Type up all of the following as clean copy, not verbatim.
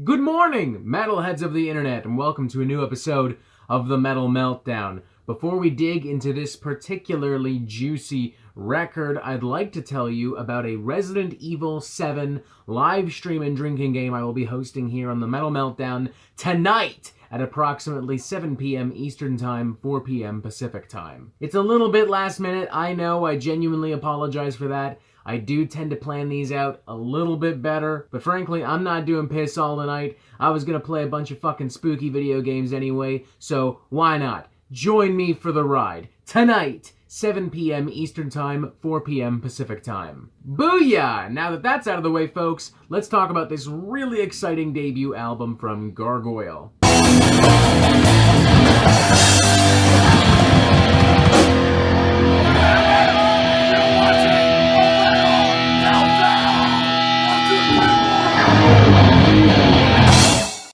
Good morning, metalheads of the internet, and welcome to a new episode of the Metal Meltdown. Before we dig into this particularly juicy record, I'd like to tell you about a Resident Evil 7 live stream and drinking game I will be hosting here on the Metal Meltdown tonight at approximately 7 p.m. Eastern Time, 4 p.m. Pacific Time. It's a little bit last minute, I know, I genuinely apologize for that. I do tend to plan these out a little bit better, but frankly, I'm not doing piss all the night. I was gonna play a bunch of fucking spooky video games anyway, so why not? Join me for the ride. Tonight, 7 p.m. Eastern Time, 4 p.m. Pacific Time. Booyah! Now that that's out of the way, folks, let's talk about this really exciting debut album from Gargoyl.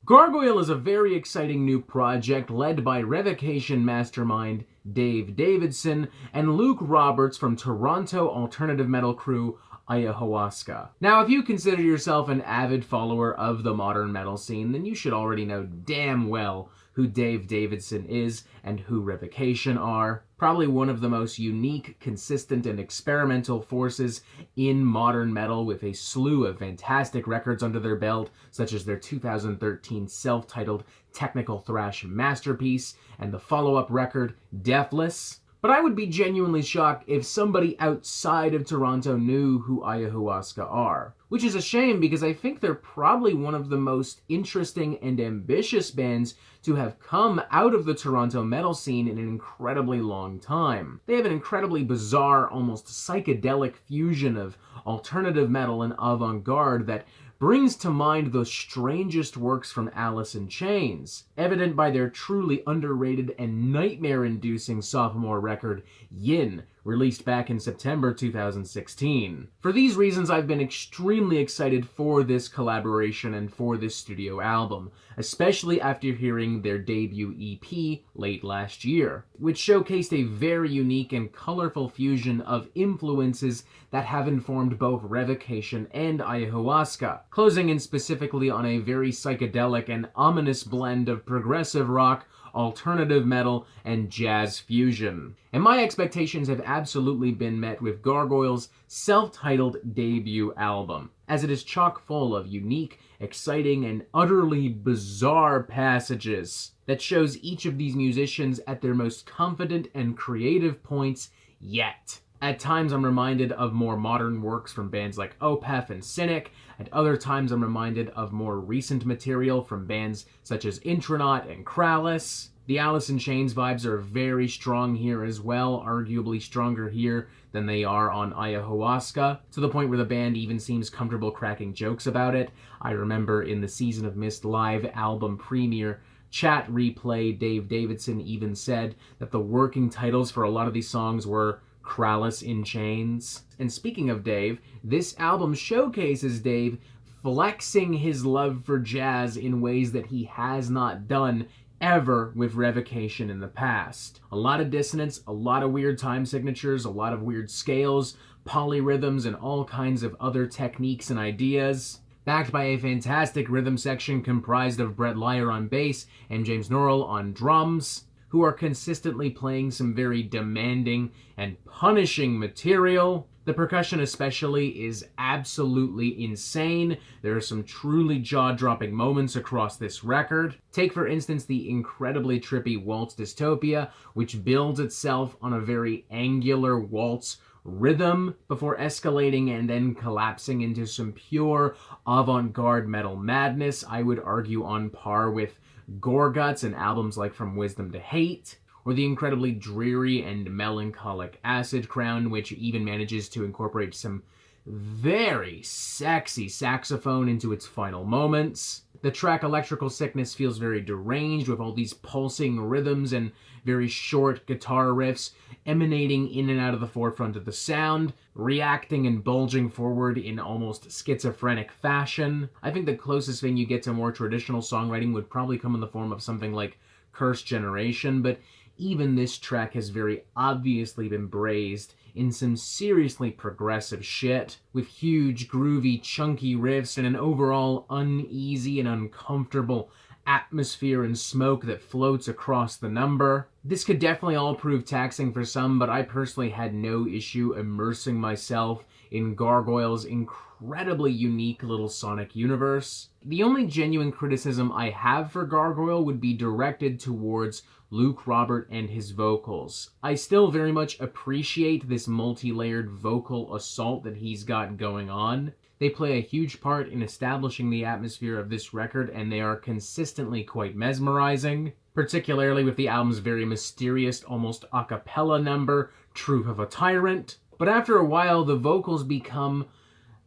Gargoyl is a very exciting new project led by Revocation mastermind Dave Davidson and Luke Roberts from Toronto alternative metal crew Ayahuasca. Now, if you consider yourself an avid follower of the modern metal scene, then you should already know damn well who Dave Davidson is and who Revocation are. Probably one of the most unique, consistent, and experimental forces in modern metal, with a slew of fantastic records under their belt, such as their 2013 self-titled technical thrash masterpiece and the follow-up record, Deathless. But I would be genuinely shocked if somebody outside of Toronto knew who Ayahuasca are. Which is a shame, because I think they're probably one of the most interesting and ambitious bands to have come out of the Toronto metal scene in an incredibly long time. They have an incredibly bizarre, almost psychedelic fusion of alternative metal and avant-garde that brings to mind the strangest works from Alice in Chains, evident by their truly underrated and nightmare-inducing sophomore record, Yin, released back in September 2016. For these reasons, I've been extremely excited for this collaboration and for this studio album, especially after hearing their debut EP late last year, which showcased a very unique and colorful fusion of influences that have informed both Revocation and Ayahuasca, closing in specifically on a very psychedelic and ominous blend of progressive rock, alternative metal, and jazz fusion. And my expectations have absolutely been met with Gargoyl's self-titled debut album, as it is chock full of unique, exciting, and utterly bizarre passages that shows each of these musicians at their most confident and creative points yet. At times I'm reminded of more modern works from bands like Opeth and Cynic. At other times I'm reminded of more recent material from bands such as Intronaut and Krallice. The Alice in Chains vibes are very strong here as well, arguably stronger here than they are on Ayahuasca, to the point where the band even seems comfortable cracking jokes about it. I remember in the Season of Mist live album premiere chat replay, Dave Davidson even said that the working titles for a lot of these songs were Krallice in Chains. And speaking of Dave, this album showcases Dave flexing his love for jazz in ways that he has not done ever with Revocation in the past. A lot of dissonance, a lot of weird time signatures, a lot of weird scales, polyrhythms, and all kinds of other techniques and ideas, backed by a fantastic rhythm section comprised of Brett Lyer on bass and James Norrell on drums, who are consistently playing some very demanding and punishing material. The percussion especially is absolutely insane. There are some truly jaw-dropping moments across this record. Take, for instance, the incredibly trippy Waltz Dystopia, which builds itself on a very angular waltz rhythm before escalating and then collapsing into some pure avant-garde metal madness, I would argue on par with Gorguts and albums like From Wisdom to Hate, or the incredibly dreary and melancholic Acid Crown, which even manages to incorporate some very sexy saxophone into its final moments. The track Electrical Sickness feels very deranged, with all these pulsing rhythms and very short guitar riffs emanating in and out of the forefront of the sound, reacting and bulging forward in almost schizophrenic fashion. I think the closest thing you get to more traditional songwriting would probably come in the form of something like Cursed Generation, but even this track has very obviously been braised in some seriously progressive shit, with huge, groovy, chunky riffs and an overall uneasy and uncomfortable atmosphere and smoke that floats across the number. This could definitely all prove taxing for some, but I personally had no issue immersing myself in Gargoyl's incredibly unique little sonic universe. The only genuine criticism I have for Gargoyl would be directed towards Luke Robert and his vocals. I still very much appreciate this multi-layered vocal assault that he's got going on. They play a huge part in establishing the atmosphere of this record, and they are consistently quite mesmerizing, particularly with the album's very mysterious, almost a cappella number, Truth of a Tyrant. But after a while, the vocals become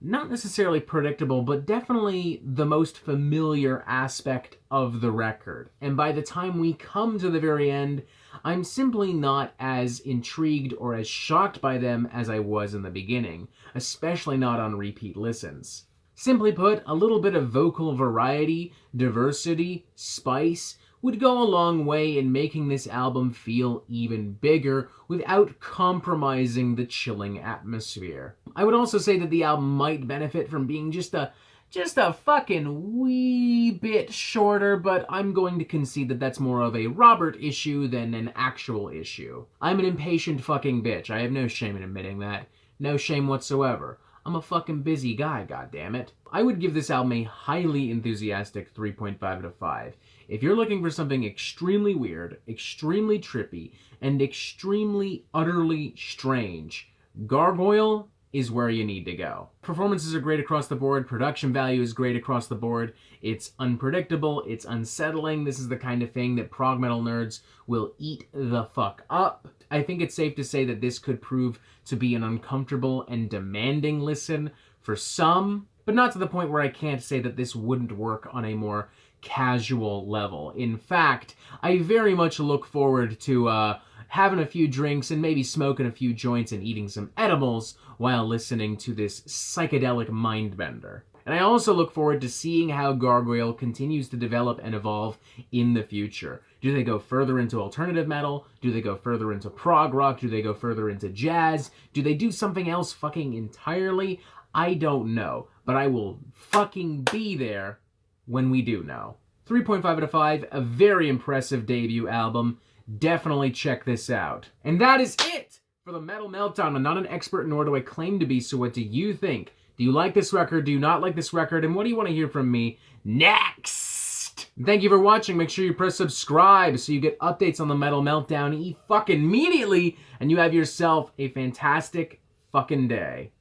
not necessarily predictable, but definitely the most familiar aspect of the record. And by the time we come to the very end, I'm simply not as intrigued or as shocked by them as I was in the beginning, especially not on repeat listens. Simply put, a little bit of vocal variety, diversity, spice would go a long way in making this album feel even bigger without compromising the chilling atmosphere. I would also say that the album might benefit from being just a fucking wee bit shorter, but I'm going to concede that that's more of a Robert issue than an actual issue. I'm an impatient fucking bitch. I have no shame in admitting that. No shame whatsoever. I'm a fucking busy guy, goddammit. I would give this album a highly enthusiastic 3.5 out of 5. If you're looking for something extremely weird, extremely trippy, and extremely, utterly strange, Gargoyl is where you need to go. Performances are great across the board, production value is great across the board, it's unpredictable, it's unsettling, this is the kind of thing that prog metal nerds will eat the fuck up. I think it's safe to say that this could prove to be an uncomfortable and demanding listen for some, but not to the point where I can't say that this wouldn't work on a more casual level. In fact, I very much look forward to having a few drinks and maybe smoking a few joints and eating some edibles while listening to this psychedelic mindbender. And I also look forward to seeing how Gargoyl continues to develop and evolve in the future. Do they go further into alternative metal? Do they go further into prog rock? Do they go further into jazz? Do they do something else fucking entirely? I don't know, but I will fucking be there when we do know. 3.5 out of 5, a very impressive debut album. Definitely check this out. And that is it for the Metal Meltdown. I'm not an expert, nor do I claim to be, so what do you think? Do you like this record? Do you not like this record? And what do you want to hear from me next? Thank you for watching. Make sure you press subscribe so you get updates on the Metal Meltdown fucking immediately, and you have yourself a fantastic fucking day.